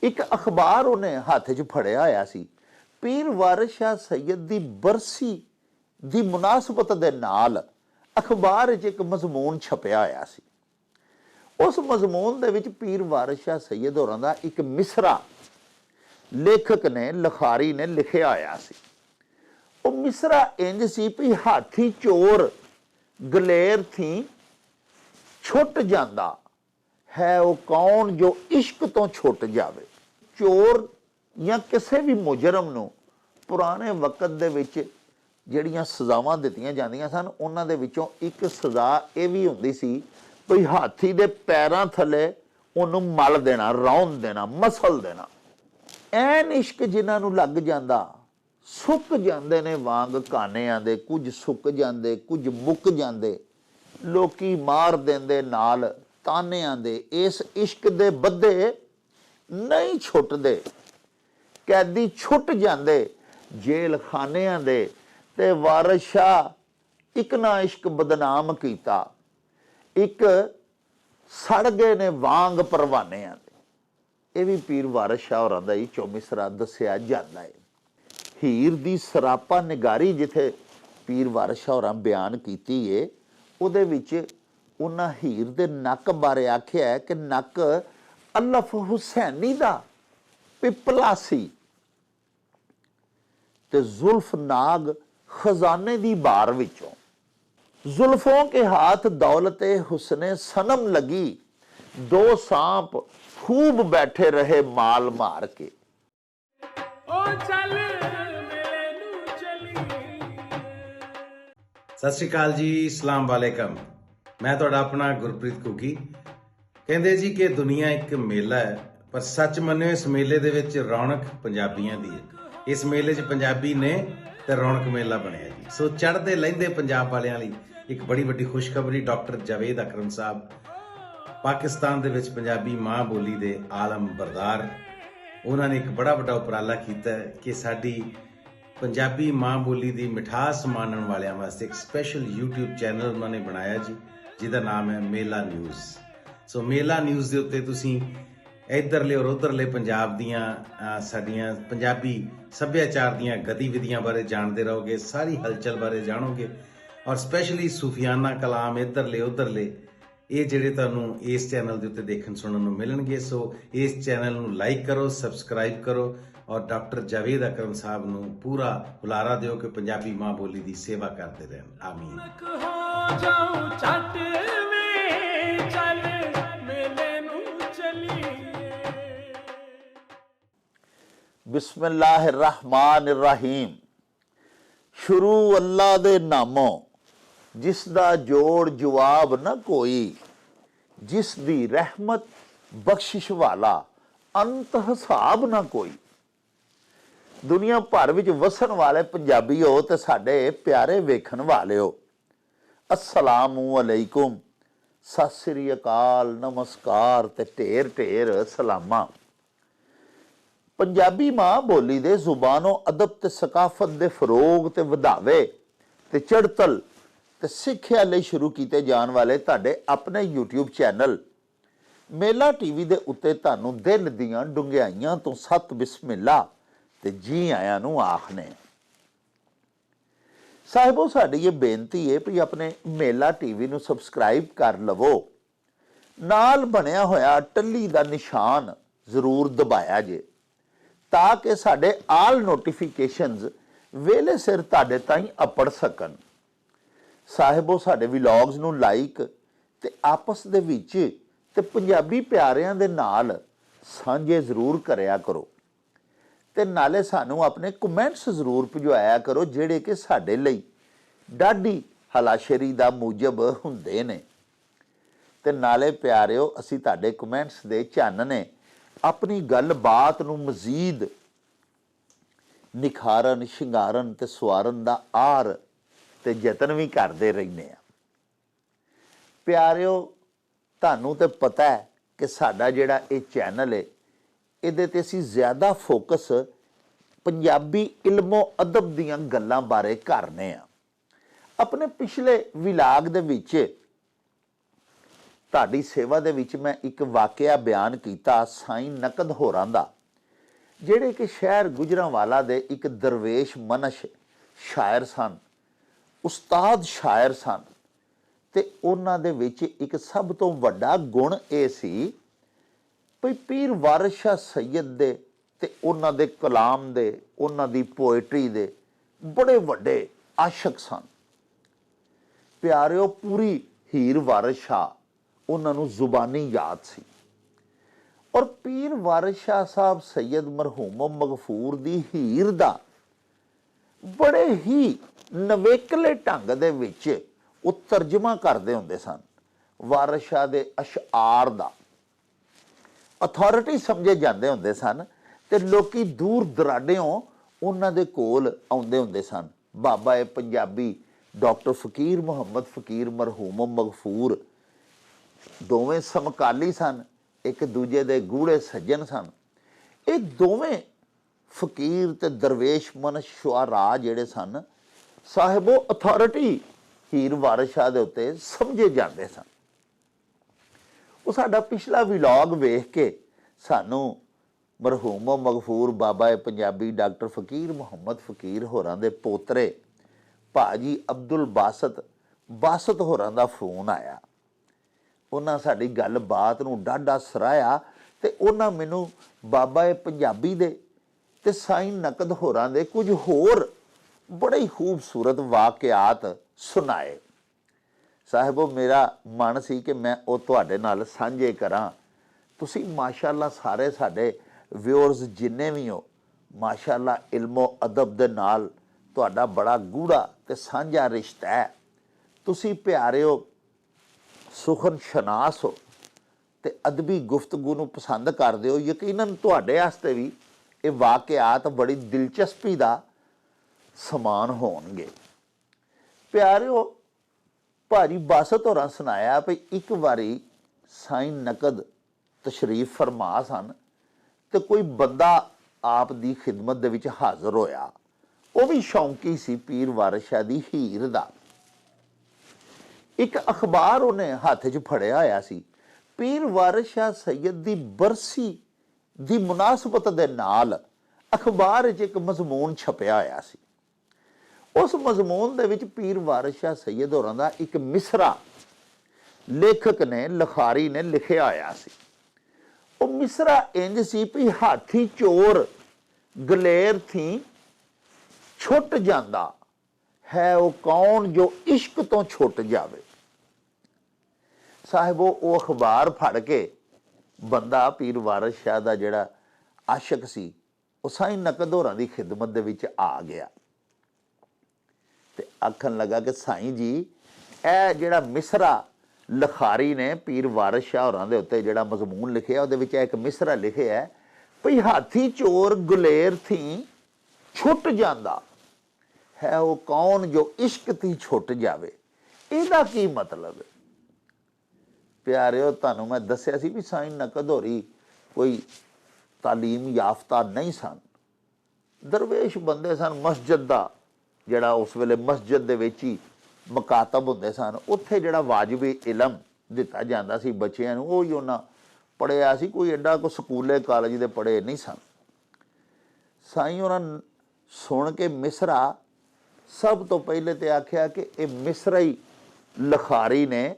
एक अखबार उन्हें हत्थ च फड़िया होया सी, पीर वारिस शाह सैयद दी बरसी दी मुनासबत दे नाल अखबार च एक मजमून छपया होया सी। उस मजमून दे विच पीर वारिस शाह सैयद होरां दा एक मिसरा लेखक ने लिखारी ने लिखिया होया सी। वो मिसरा इंज सी भी हाथी चोर गलेर थी छुट जांदा है वो कौन जो इश्क तो छुट जावे। चोर या किसी भी मुजरम नूं पुराने वक़्त दे विच जिहड़ियां सज़ावां दित्तियां जांदियां सन, उन्हां दे विचों एक सज़ा ये भी हुंदी सी भी हाथी दे पैरां थले उहनूं मल देना, रौंद देना, मसल देना। ऐन इश्क जिन्हां नूं लग जांदा सुक जांदे ने वांग कानियां दे, कुछ सुक जांदे, कुछ मुक जांदे, लोकी मार देंदे नाल तानियां दे। इस इश्क दे बद्धे नहीं छुटदे, कैदी छुट जांदे जेल खानियां दे। ते वारिस शाह एक ना इश्क बदनाम कीता, एक सड़ गए ने वांग परवानियां दे। ये भी पीर वारिस शाह होरां दा ही चौमिसरा दस्सिया जांदा है। हीर दी सरापा निगारी जिथे पीर वारिस शाह होरां बयान कीती है, उहदे विच उन्हां हीर दे नक बारे आख्या है कि नक अलफ हुसैनी दा पिपला सी ते जुल्फ नाग खजाने दी बार विचों। जुल्फों के हाथ दौलते हुस्ने सनम लगी, दो सांप खूब बैठे रहे माल मार के। सत श्री अकाल जी, सलाम वालेकम। मैं तुहाडा अपना गुरप्रीत घुग्गी। कहंदे जी कि दुनिया एक मेला है, पर सच मन्निओ इस मेले दे विच रौनक पंजाबियां दी है। इस मेले 'च पंजाबी ने ते रौनक मेला बनिया जी। सो चढ़दे लहिंदे पंजाब वालियां लई एक बड़ी वड्डी खुशखबरी। डॉक्टर जावेद अकरम साहब पाकिस्तान दे विच पंजाबी मां बोली दे आलम बरदार, उन्होंने एक बड़ा वड्डा उपराला कीता कि साडी पंजाबी मां बोली दी मिठास मानण वालियां वास्ते एक स्पैशल यूट्यूब चैनल उन्होंने बनाया जी, जिहदा नाम है मेला न्यूज़। सो मेला न्यूज़ दे उत्ते तुसीं इधरले और उधरले पंजाब दियां साडियां पंजाबी सभ्याचार दियां गतिविधियां बारे जानते रहोगे, सारी हलचल बारे जानोगे, और स्पैशली सूफियाना कलाम इधरले उधरले ये ਜਿਹੜੇ ਤੁਹਾਨੂੰ ਇਸ ਚੈਨਲ ਦੇ ਉੱਤੇ ਦੇਖਣ ਸੁਣਨ ਨੂੰ ਮਿਲਣਗੇ। ਸੋ ਇਸ ਚੈਨਲ ਨੂੰ ਲਾਈਕ ਕਰੋ, ਸਬਸਕ੍ਰਾਈਬ ਕਰੋ, ਔਰ ਡਾਕਟਰ ਜਾਵੇਦ ਅਕਰਮ ਸਾਹਿਬ ਨੂੰ ਪੂਰਾ ਹੁਲਾਰਾ ਦਿਓ ਕਿ ਪੰਜਾਬੀ ਮਾਂ ਬੋਲੀ ਦੀ ਸੇਵਾ ਕਰਦੇ ਰਹਿਣ। ਆਮੀਨ। बिस्मिल्लाहिर्रहमानिर्रहीम। शुरू अल्लाह दे नामों, जिस दा जोड़ जवाब न कोई, जिस दी रहमत बख्शिश वाला अंत हिसाब न कोई। दुनिया भर विच वसन वाले पंजाबी हो ते साडे प्यारे वेखण वाले हो, अस्सलामु अलैकुम, सत श्री अकाल, नमस्कार ते ढेर ढेर सलामा। पंजाबी मां बोली दे जुबानो अदब ते सकाफत दे फरोग ते वधावे ते चढ़तल ते सिੱਖਿਆ ਲਈ शुरू ਕੀਤੇ ਜਾਣ ਵਾਲੇ ਤੁਹਾਡੇ ਆਪਣੇ YouTube ਚੈਨਲ ਮੇਲਾ ਟੀਵੀ ਦੇ ਉੱਤੇ ਤੁਹਾਨੂੰ ਦਿਲ ਦੀਆਂ ਡੁੰਗਿਆਈਆਂ ਤੋਂ ਸਤ ਬਿਸਮਿਲ੍ਲਾ ਤੇ ਜੀ ਆਇਆਂ ਨੂੰ ਆਖਨੇ। ਸਾਹਿਬੋ, ਸਾਡੀ ਇਹ ਬੇਨਤੀ ਹੈ ਵੀ ਆਪਣੇ ਮੇਲਾ ਟੀਵੀ ਨੂੰ ਸਬਸਕ੍ਰਾਈਬ ਕਰ ਲਵੋ, ਨਾਲ ਬਣਿਆ ਹੋਇਆ ਟੱਲੀ ਦਾ ਨਿਸ਼ਾਨ ਜ਼ਰੂਰ ਦਬਾਇਆ ਜੇ, ਤਾਂ ਕਿ ਸਾਡੇ ਆਲ ਨੋਟੀਫਿਕੇਸ਼ਨਸ ਵੇਲੇ ਸਿਰ ਤੁਹਾਡੇ ਤਾਈਂ ਅਪੜ ਸਕਣ। ਸਾਹਿਬੋ, ਸਾਡੇ ਵਲੌਗਸ ਨੂੰ ਲਾਈਕ ਤੇ ਆਪਸ ਦੇ ਵਿੱਚ ਤੇ ਪੰਜਾਬੀ ਪਿਆਰਿਆਂ ਦੇ ਨਾਲ ਸਾਂਝੇ ਜ਼ਰੂਰ ਕਰਿਆ ਕਰੋ, ਤੇ ਨਾਲੇ ਸਾਨੂੰ ਆਪਣੇ ਕਮੈਂਟਸ ਜ਼ਰੂਰ ਭਿਜਵਾਇਆ ਕਰੋ, ਜਿਹੜੇ ਕਿ ਸਾਡੇ ਲਈ ਡਾਢੀ ਹਲਾਸ਼ਰੀ ਦਾ ਮੂਜਬ ਹੁੰਦੇ ਨੇ। ਤੇ ਨਾਲੇ ਪਿਆਰਿਓ, ਅਸੀਂ ਤੁਹਾਡੇ ਕਮੈਂਟਸ ਦੇ ਚਾਨਣੇ ਆਪਣੀ ਗੱਲਬਾਤ ਨੂੰ ਮਜ਼ੀਦ ਨਿਖਾਰਨ, ਸ਼ਿੰਗਾਰਨ ਤੇ ਸਵਾਰਨ ਦਾ ਆਰ ਤੇ ਯਤਨ ਵੀ ਕਰਦੇ ਰਹਿੰਦੇ ਆ। ਪਿਆਰਿਓ, ਤੁਹਾਨੂੰ ਤੇ ਪਤਾ ਹੈ ਕਿ ਸਾਡਾ ਜਿਹੜਾ ਇਹ ਚੈਨਲ ਹੈ, ਇਹਦੇ ਤੇ ਅਸੀਂ ਜ਼ਿਆਦਾ ਫੋਕਸ ਪੰਜਾਬੀ ਇਲਮੋ ਅਦਬ ਦੀਆਂ ਗੱਲਾਂ ਬਾਰੇ ਕਰਨੇ ਆ। ਆਪਣੇ ਪਿਛਲੇ ਵਿਲਾਗ ਦੇ ਵਿੱਚ ਤੁਹਾਡੀ ਸੇਵਾ ਦੇ ਵਿੱਚ ਮੈਂ ਇੱਕ ਵਾਕਿਆ ਬਿਆਨ ਕੀਤਾ ਸਾਈਂ ਨਕਦ ਹੋਰਾਂ ਦਾ, ਜਿਹੜੇ ਕਿ ਸ਼ਹਿਰ ਗੁਜਰਾਂਵਾਲਾ ਦੇ ਇੱਕ ਦਰਵੇਸ਼ ਮਨਸ਼ ਸ਼ਾਇਰ ਸਨ, ਉਸਤਾਦ ਸ਼ਾਇਰ ਸਨ। ਤੇ ਉਹਨਾਂ ਦੇ ਵਿੱਚ ਇੱਕ ਸਭ ਤੋਂ ਵੱਡਾ ਗੁਣ ਇਹ ਸੀ ਵੀ ਪੀਰ ਵਾਰਿਸ ਸ਼ਾਹ ਸੈਯਦ ਦੇ ਤੇ ਉਹਨਾਂ ਦੇ ਕਲਾਮ ਦੇ, ਉਹਨਾਂ ਦੀ ਪੋਇਟਰੀ ਦੇ ਬੜੇ ਵੱਡੇ ਆਸ਼ਕ ਸਨ। ਪਿਆਰਿਓ, ਪੂਰੀ ਹੀਰ ਵਾਰਿਸ ਸ਼ਾਹ ਉਹਨਾਂ ਨੂੰ ਜ਼ੁਬਾਨੀ ਯਾਦ ਸੀ। ਔਰ ਪੀਰ ਵਾਰਿਸ ਸ਼ਾਹ ਸਾਹਿਬ ਸੈਯਦ ਮਰਹੂਮ ਮਗਫੂਰ ਦੀ ਹੀਰ ਦਾ ਬੜੇ ਹੀ ਨਵੇਕਲੇ ਢੰਗ ਦੇ ਵਿੱਚ ਉਹ ਤਰਜਮਾ ਕਰਦੇ ਹੁੰਦੇ ਸਨ। ਵਾਰਿਸ ਸ਼ਾਹ ਦੇ ਅਸ਼ਆਰ ਦਾ ਅਥਾਰਟੀ ਸਮਝੇ ਜਾਂਦੇ ਹੁੰਦੇ ਸਨ ਤੇ ਲੋਕੀ ਦੂਰ ਦਰਾਡਿਓਂ ਉਹਨਾਂ ਦੇ ਕੋਲ ਆਉਂਦੇ ਹੁੰਦੇ ਸਨ। ਬਾਬਾ ਪੰਜਾਬੀ ਡਾਕਟਰ ਫਕੀਰ ਮੁਹੰਮਦ ਫਕੀਰ ਮਰਹੂਮ ਮਗਫੂਰ ਦੋਵੇਂ ਸਮਕਾਲੀ ਸਨ, ਇੱਕ ਦੂਜੇ ਦੇ ਗੂੜੇ ਸੱਜਣ ਸਨ। ਇਹ ਦੋਵੇਂ ਫਕੀਰ ਤੇ ਦਰਵੇਸ਼ ਮਨਸ਼ ਸ਼ੁਆਰਾ ਜਿਹੜੇ ਸਨ, ਸਾਹਿਬੋ ਅਥਾਰਟੀ ਹੀਰ ਵਾਰਿਸ ਸ਼ਾਹ ਦੇ ਉੱਤੇ ਸਮਝੇ ਜਾਂਦੇ ਸਨ। ਉਹ ਸਾਡਾ ਪਿਛਲਾ ਵਲੌਗ ਵੇਖ ਕੇ ਸਾਨੂੰ ਮਰਹੂਮ ਮਗਫੂਰ ਬਾਬਾ ਪੰਜਾਬੀ ਡਾਕਟਰ ਫਕੀਰ ਮੁਹੰਮਦ ਫਕੀਰ ਹੋਰਾਂ ਦੇ ਪੋਤਰੇ ਭਾਜੀ ਅਬਦੁਲ ਬਾਸਤ ਹੋਰਾਂ ਦਾ ਫੋਨ ਆਇਆ। ਉਹਨਾਂ ਸਾਡੀ ਗੱਲਬਾਤ ਨੂੰ ਡਾਢਾ ਸਰਾਹਿਆ ਤੇ ਉਹਨਾਂ ਮੈਨੂੰ ਬਾਬਾ ਪੰਜਾਬੀ ਦੇ ਤੇ ਸਾਈਂ ਨਕਦ ਹੋਰਾਂ ਦੇ ਕੁਝ ਹੋਰ ਬੜੇ ਹੀ ਖੂਬਸੂਰਤ ਵਾਕਿਆਤ ਸੁਣਾਏ। ਸਾਹਿਬੋ, ਮੇਰਾ ਮਨ ਸੀ ਕਿ ਮੈਂ ਉਹ ਤੁਹਾਡੇ ਨਾਲ ਸਾਂਝੇ ਕਰਾਂ। ਤੁਸੀਂ ਮਾਸ਼ਾਅੱਲਾ ਸਾਰੇ ਸਾਡੇ ਵਿਊਅਰਸ ਜਿੰਨੇ ਵੀ ਹੋ, ਮਾਸ਼ਾਅੱਲਾ ਇਲਮੋ ਅਦਬ ਦੇ ਨਾਲ ਤੁਹਾਡਾ ਬੜਾ ਗੂੜਾ ਤੇ ਸਾਂਝਾ ਰਿਸ਼ਤਾ ਹੈ। ਤੁਸੀਂ ਪਿਆਰਿਓ ਸੁਖਨ ਸ਼ਨਾਸ ਹੋ ਤੇ ਅਦਬੀ ਗੁਫ਼ਤਗੂ ਨੂੰ ਪਸੰਦ ਕਰਦੇ ਹੋ। ਯਕੀਨਨ ਤੁਹਾਡੇ ਵਾਸਤੇ ਵੀ ਇਹ ਵਾਕਿਆਤ ਬੜੀ ਦਿਲਚਸਪੀ ਦਾ ਸਮਾਨ ਹੋਣਗੇ। ਪਿਆਰਿਓ, ਭਾਜੀ ਬਾਸਤ ਹੋਰਾਂ ਸੁਣਾਇਆ ਵੀ ਇੱਕ ਵਾਰੀ ਸਾਈਂ ਨਕਦ ਤਸ਼ਰੀਫ ਫਰਮਾ ਸਨ ਤੇ ਕੋਈ ਬੰਦਾ ਆਪ ਦੀ ਖਿਦਮਤ ਦੇ ਵਿੱਚ ਹਾਜ਼ਰ ਹੋਇਆ। ਉਹ ਵੀ ਸ਼ੌਂਕੀ ਸੀ ਪੀਰ ਵਾਰਿਸ ਸ਼ਾਹ ਦੀ ਹੀਰ ਦਾ। ਇੱਕ ਅਖਬਾਰ ਉਹਨੇ ਹੱਥ 'ਚ ਫੜਿਆ ਹੋਇਆ ਸੀ। ਪੀਰ ਵਾਰਿਸ ਸ਼ਾਹ ਸੈਯਦ ਦੀ ਬਰਸੀ ਦੀ ਮੁਨਾਸਬਤ ਦੇ ਨਾਲ ਅਖਬਾਰ 'ਚ ਇੱਕ ਮਜ਼ਮੂਨ ਛਪਿਆ ਹੋਇਆ ਸੀ। ਉਸ ਮਜ਼ਮੂਨ ਦੇ ਵਿੱਚ ਪੀਰ ਵਾਰਿਸ ਸ਼ਾਹ ਸੈਯਦ ਹੋਰਾਂ ਦਾ ਇੱਕ ਮਿਸਰਾ ਲੇਖਕ ਨੇ, ਲਿਖਾਰੀ ਨੇ ਲਿਖਿਆ ਹੋਇਆ ਸੀ। ਉਹ ਮਿਸਰਾ ਇੰਜ ਸੀ ਵੀ ਹਾਥੀ ਚੋਰ ਗਲੇਰ ਥੀ ਛੁੱਟ ਜਾਂਦਾ ਹੈ, ਉਹ ਕੌਣ ਜੋ ਇਸ਼ਕ ਤੋਂ ਛੁੱਟ ਜਾਵੇ। ਸਾਹਿਬੋ, ਉਹ ਅਖਬਾਰ ਫੜ ਕੇ ਬੰਦਾ ਪੀਰ ਵਾਰਿਸ ਸ਼ਾਹ ਦਾ ਜਿਹੜਾ ਆਸ਼ਕ ਸੀ, ਉਹ ਸਾਈਂ ਨਕਦ ਹੋਰਾਂ ਦੀ ਖਿਦਮਤ ਦੇ ਵਿੱਚ ਆ ਗਿਆ ਤੇ ਆਖਣ ਲੱਗਾ ਕਿ ਸਾਈਂ ਜੀ, ਇਹ ਜਿਹੜਾ ਮਿਸਰਾ ਲਿਖਾਰੀ ਨੇ ਪੀਰ ਵਾਰਿਸ ਸ਼ਾਹ ਹੋਰਾਂ ਦੇ ਉੱਤੇ ਜਿਹੜਾ ਮਜ਼ਮੂਨ ਲਿਖਿਆ, ਉਹਦੇ ਵਿੱਚ ਇੱਕ ਮਿਸਰਾ ਲਿਖਿਆ ਹੈ ਭਈ ਹਾਥੀ ਚੋਰ ਗੁਲੇਰ ਥੀ ਛੁੱਟ ਜਾਂਦਾ ਹੈ, ਉਹ ਕੌਣ ਜੋ ਇਸ਼ਕ ਤੀ ਛੁੱਟ ਜਾਵੇ। ਇਹਦਾ ਕੀ ਮਤਲਬ ਹੈ? ਪਿਆਰਿਓ, ਤੁਹਾਨੂੰ ਮੈਂ ਦੱਸਿਆ ਸੀ ਵੀ ਸਾਈਂ ਨਕਦ ਹੋਰੀ ਕੋਈ ਤਾਲੀਮ ਯਾਫਤਾ ਨਹੀਂ ਸਨ, ਦਰਵੇਸ਼ ਬੰਦੇ ਸਨ। ਮਸਜਿਦ ਦਾ ਜਿਹੜਾ ਉਸ ਵੇਲੇ ਮਸਜਿਦ ਦੇ ਵਿੱਚ ਹੀ ਮਕਾਤਬ ਹੁੰਦੇ ਸਨ, ਉੱਥੇ ਜਿਹੜਾ ਵਾਜਬੀ ਇਲਮ ਦਿੱਤਾ ਜਾਂਦਾ ਸੀ ਬੱਚਿਆਂ ਨੂੰ, ਉਹ ਹੀ ਉਹਨਾਂ ਪੜ੍ਹਿਆ ਸੀ। ਕੋਈ ਐਡਾ ਕੋਈ ਸਕੂਲੇ ਕਾਲਜ ਦੇ ਪੜ੍ਹੇ ਨਹੀਂ ਸਨ। ਸਾਈਂ ਉਹਨਾਂ ਸੁਣ ਕੇ ਮਿਸਰਾ ਸਭ ਤੋਂ ਪਹਿਲੇ ਤੇ ਆਖਿਆ ਕਿ ਇਹ ਮਿਸਰਾ ਹੀ ਲਿਖਾਰੀ ਨੇ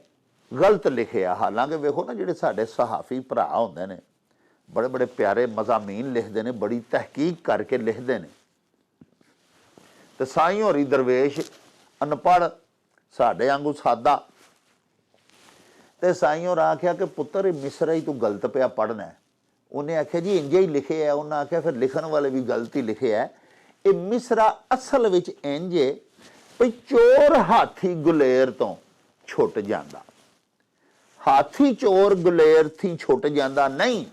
ਗਲਤ ਲਿਖਿਆ। ਹਾਲਾਂਕਿ ਵੇਖੋ ਨਾ, ਜਿਹੜੇ ਸਾਡੇ ਸਹਾਫੀ ਭਰਾ ਹੁੰਦੇ ਨੇ, ਬੜੇ ਬੜੇ ਪਿਆਰੇ ਮਜ਼ਾਮੀਨ ਲਿਖਦੇ ਨੇ, ਬੜੀ ਤਹਿਕੀਕ ਕਰਕੇ ਲਿਖਦੇ ਨੇ। ਤੇ ਸਾਈਂ ਹੋਰੀ ਦਰਵੇਸ਼ ਅਨਪੜ੍ਹ, ਸਾਡੇ ਵਾਂਗੂ ਸਾਦਾ। ਤੇ ਸਾਈਂ ਹੋਰਾਂ ਆਖਿਆ ਕਿ ਪੁੱਤਰ, ਇਹ ਮਿਸਰਾ ਹੀ ਤੂੰ ਗਲਤ ਪਿਆ ਪੜ੍ਹਨਾ। ਉਹਨੇ ਆਖਿਆ ਜੀ ਇੰਜੇ ਹੀ ਲਿਖਿਆ। ਉਹਨਾਂ ਆਖਿਆ ਫਿਰ ਲਿਖਣ ਵਾਲੇ ਵੀ ਗਲਤ ਹੀ ਲਿਖਿਆ। ਇਹ ਮਿਸਰਾ ਅਸਲ ਵਿੱਚ ਇੰਜੇ ਵੀ ਚੋਰ ਹਾਥੀ ਗੁਲੇਰ ਤੋਂ ਛੁੱਟ ਜਾਂਦਾ। ਹਾਥੀ ਚੋਰ ਗੁਲੇਰ ਥੀ ਛੁੱਟ ਜਾਂਦਾ ਨਹੀਂ,